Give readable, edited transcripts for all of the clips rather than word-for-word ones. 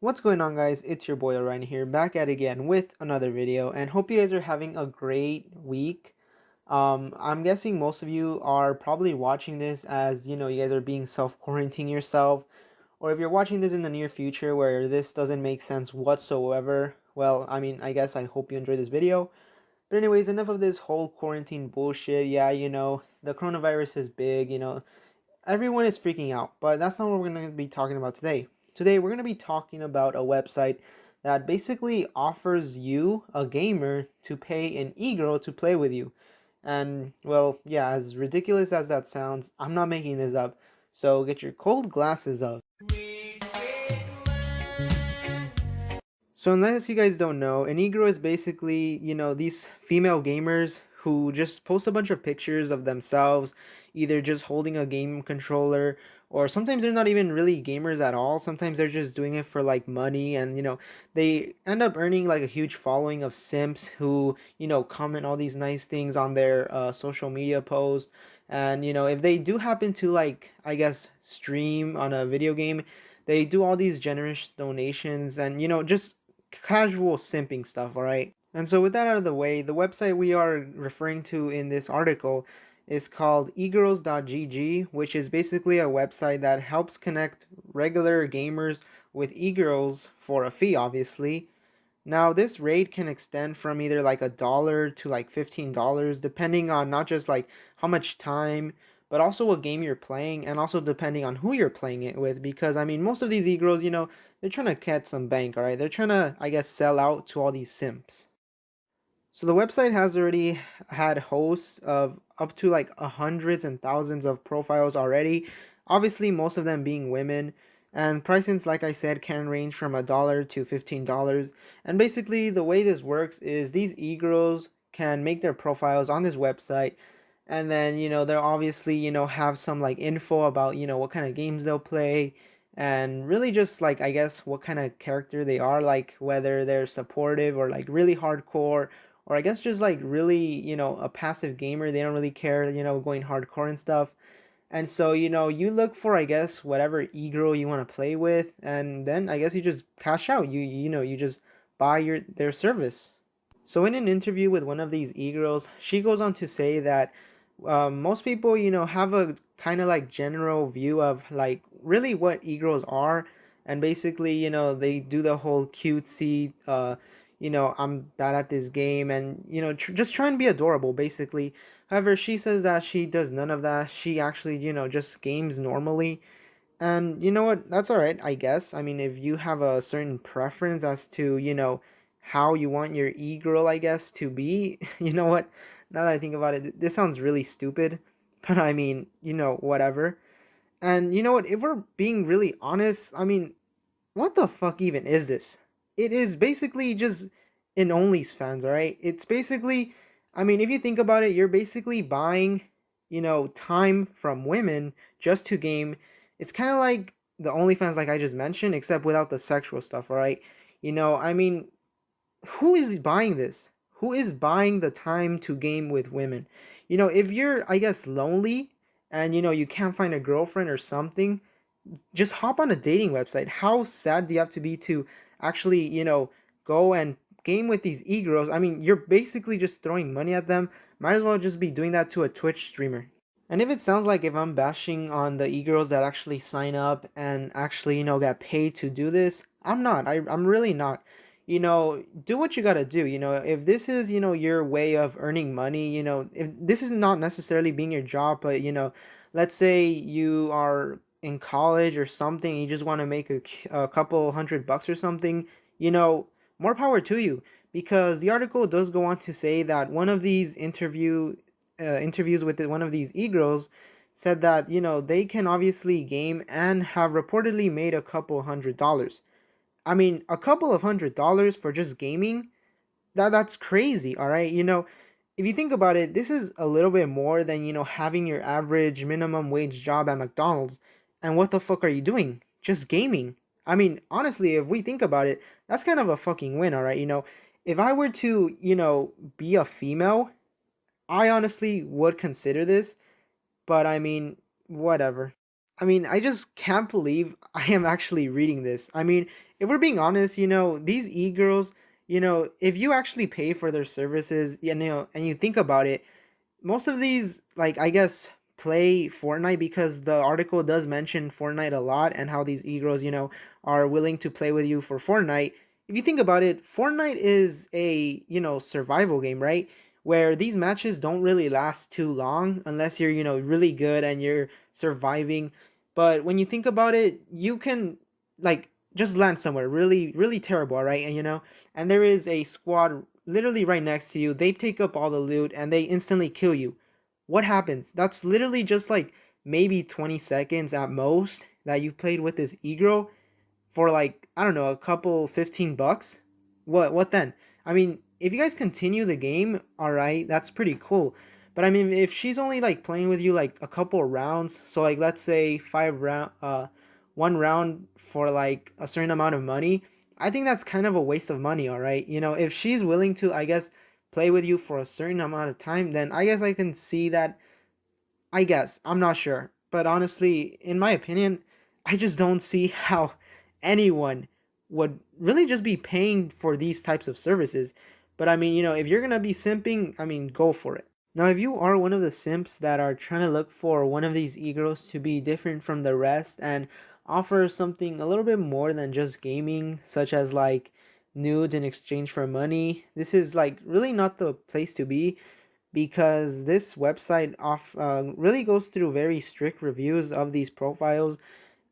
What's going on, guys? It's your boy Orion here, back at it again with another video, and hope you guys are having a great week. I'm guessing most of you are probably watching this as you guys are being self-quarantining yourself, or if you're watching this in the near future where this doesn't make sense whatsoever. Well, I guess I hope you enjoyed this video. But anyways, enough of this whole quarantine bullshit. Yeah, the coronavirus is big. Everyone is freaking out, but that's not what we're going to be talking about today. Today, we're going to be talking about a website that basically offers you, a gamer, to pay an e-girl to play with you. And, well, yeah, as ridiculous as that sounds, I'm not making this up. So get your cold glasses up. So unless you guys don't know, an egirl is basically, these female gamers who just post a bunch of pictures of themselves, either just holding a game controller, or sometimes they're not even really gamers at all. Sometimes they're just doing it for like money, and they end up earning like a huge following of simps who, comment all these nice things on their social media posts. And if they do happen to, like, I guess, stream on a video game, they do all these generous donations and just casual simping stuff, all right? And so with that out of the way, the website we are referring to in this article is called egirls.gg, which is basically a website that helps connect regular gamers with egirls for a fee, obviously. Now, this rate can extend from either like $1 to like $15, depending on not just like how much time, but also what game you're playing, and also depending on who you're playing it with. Because most of these e-girls, they're trying to catch some bank, all right? They're trying to, I guess, sell out to all these simps. So the website has already had hosts of up to like hundreds and thousands of profiles already. Obviously, most of them being women. And pricings, like I said, can range from $1 to $15. And basically, the way this works is these e-girls can make their profiles on this website. And then, they'll obviously, have some like info about, what kind of games they'll play. And really just like, I guess, what kind of character they are, like whether they're supportive or like really hardcore, or I guess just like really, a passive gamer. They don't really care, going hardcore and stuff. And so, you look for, I guess, whatever e-girl you want to play with, and then I guess you just cash out. You just buy their service. So in an interview with one of these e-girls, she goes on to say that most people, have a kind of like general view of like really what e-girls are, and basically, they do the whole cutesy, I'm bad at this game, and just try and be adorable, basically. However, she says that she does none of that. She actually, just games normally. And you know what? That's all right, I guess. I mean, if you have a certain preference as to, how you want your e-girl, I guess, to be, you know what? Now that I think about it, this sounds really stupid, but I mean, whatever. And you know what? If we're being really honest, I mean, what the fuck even is this? It is basically just an OnlyFans, all right? It's basically, I mean, if you think about it, you're basically buying, time from women just to game. It's kind of like the OnlyFans, like I just mentioned, except without the sexual stuff, all right? I mean, who is buying this? Who is buying the time to game with women? If you're, I guess, lonely and you can't find a girlfriend or something, just hop on a dating website. How sad do you have to be to actually, go and game with these e-girls? I mean, you're basically just throwing money at them. Might as well just be doing that to a Twitch streamer. And if it sounds like if I'm bashing on the e-girls that actually sign up and actually, get paid to do this, I'm not. I'm really not. Do what you gotta do. If this is, your way of earning money, if this is not necessarily being your job, but, let's say you are in college or something, you just want to make a couple $100 or something, more power to you. Because the article does go on to say that one of these interviews with one of these e-girls said that they can obviously game and have reportedly made a couple $100. I mean, a couple of $100 for just gaming, that's crazy, all right? If you think about it, this is a little bit more than, having your average minimum wage job at McDonald's. And what the fuck are you doing? Just gaming. I mean, honestly, if we think about it, that's kind of a fucking win, all right? If I were to, be a female, I honestly would consider this, but I mean, whatever. I mean, I just can't believe I am actually reading this. I mean, if we're being honest, these e-girls, if you actually pay for their services, and you think about it, most of these, like, I guess, play Fortnite, because the article does mention Fortnite a lot and how these e-girls, are willing to play with you for Fortnite. If you think about it, Fortnite is a, survival game, right? Where these matches don't really last too long unless you're, really good and you're surviving. But when you think about it, you can, like, just land somewhere really, really terrible, right? And there is a squad literally right next to you. They take up all the loot and they instantly kill you. What happens? That's literally just like maybe 20 seconds at most that you've played with this e-girl for, like, I don't know, a couple $15. What then? I mean, if you guys continue the game, all right, that's pretty cool. But I mean, if she's only like playing with you like a couple rounds, so like let's say 1 round for like a certain amount of money, I think that's kind of a waste of money, all right? If she's willing to, I guess, play with you for a certain amount of time, then I guess I can see that. I guess. I'm not sure. But honestly, in my opinion, I just don't see how anyone would really just be paying for these types of services. But I mean, if you're going to be simping, I mean, go for it. Now, if you are one of the simps that are trying to look for one of these e-girls to be different from the rest and offer something a little bit more than just gaming, such as like nudes in exchange for money, this is like really not the place to be, because this website really goes through very strict reviews of these profiles.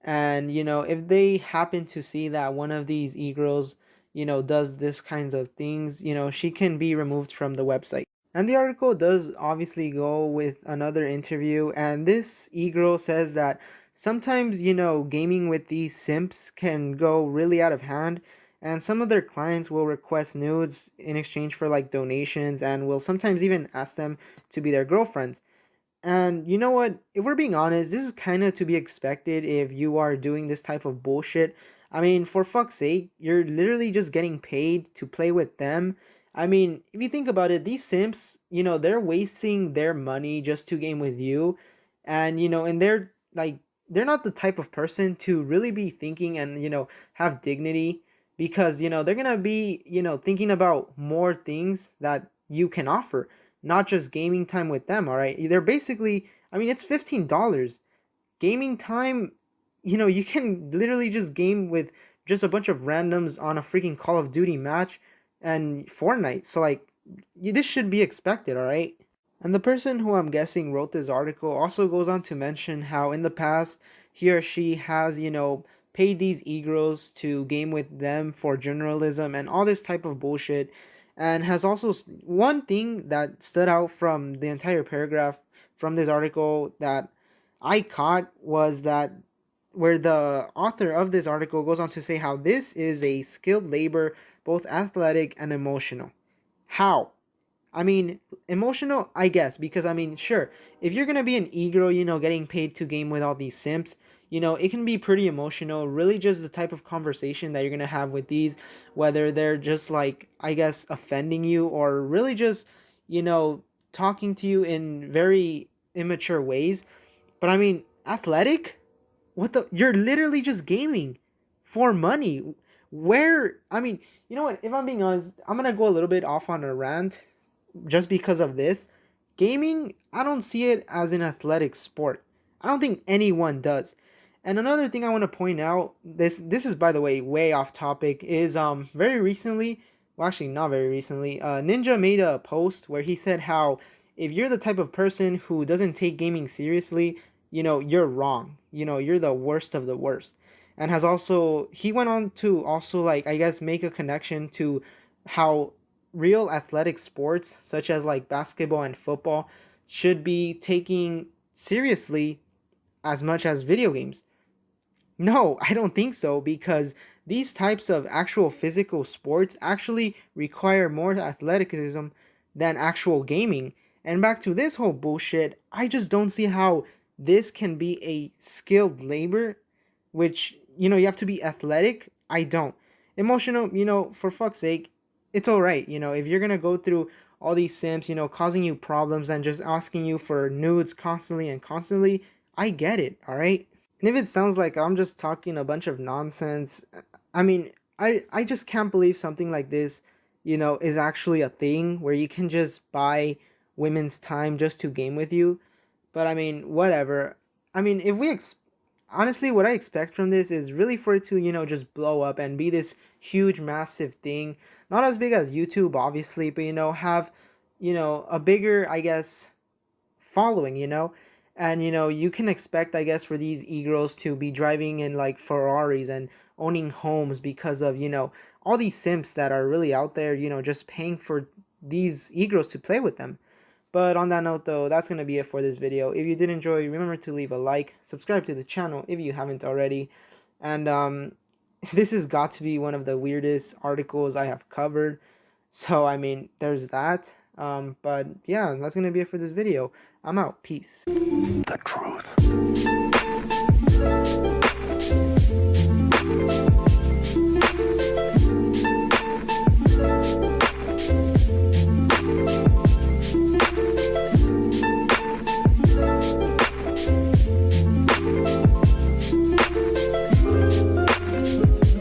And if they happen to see that one of these e-girls does this kinds of things, she can be removed from the website. And the article does obviously go with another interview, and this e-girl says that sometimes, gaming with these simps can go really out of hand, and some of their clients will request nudes in exchange for like donations, and will sometimes even ask them to be their girlfriends. And you know what? If we're being honest, this is kind of to be expected if you are doing this type of bullshit. I mean, for fuck's sake, you're literally just getting paid to play with them. I mean, if you think about it, these simps, they're wasting their money just to game with you. And they're like, they're not the type of person to really be thinking and, have dignity, because, they're gonna be, thinking about more things that you can offer, not just gaming time with them, all right? They're basically, I mean, it's $15. Gaming time, you can literally just game with just a bunch of randoms on a freaking Call of Duty match and Fortnite. So, like, this should be expected, all right? And the person who I'm guessing wrote this article also goes on to mention how in the past he or she has, paid these e-girls to game with them for journalism and all this type of bullshit. And has also one thing that stood out from the entire paragraph from this article that I caught was that where the author of this article goes on to say how this is a skilled labor, both athletic and emotional. How? I mean, emotional, I guess, because I mean, sure, if you're gonna be an e-girl, getting paid to game with all these simps, it can be pretty emotional. Really, just the type of conversation that you're gonna have with these, whether they're just like, I guess, offending you, or really just, you know, talking to you in very immature ways. But I mean, athletic? What the? You're literally just gaming for money. Where, I mean, you know what? If I'm being honest, I'm gonna go a little bit off on a rant just because of this. Gaming, I don't see it as an athletic sport. I don't think anyone does. And another thing I want to point out, this is by the way way off topic, is very recently, well actually not very recently, Ninja made a post where he said how if you're the type of person who doesn't take gaming seriously, you're wrong. You're the worst of the worst. And has also, he went on to also, like, I guess, make a connection to how real athletic sports such as like basketball and football should be taking seriously as much as video games. No, I don't think so, because these types of actual physical sports actually require more athleticism than actual gaming. And back to this whole bullshit, I just don't see how this can be a skilled labor, which, you have to be athletic. I don't. Emotional, for fuck's sake, it's all right. If you're going to go through all these simps, causing you problems and just asking you for nudes constantly and constantly, I get it, all right? And if it sounds like I'm just talking a bunch of nonsense, I mean, I just can't believe something like this, is actually a thing where you can just buy women's time just to game with you. But I mean, whatever. I mean, if we honestly, what I expect from this is really for it to, just blow up and be this huge, massive thing. Not as big as YouTube, obviously, but have, a bigger, I guess, following, and you can expect, I guess, for these e-girls to be driving in like Ferraris and owning homes because of, all these simps that are really out there, just paying for these e-girls to play with them. But on that note though, that's going to be it for this video. If you did enjoy, remember to leave a like, subscribe to the channel if you haven't already, and this has got to be one of the weirdest articles I have covered. So, I mean, there's that. But yeah, that's going to be it for this video. I'm out. Peace. The truth.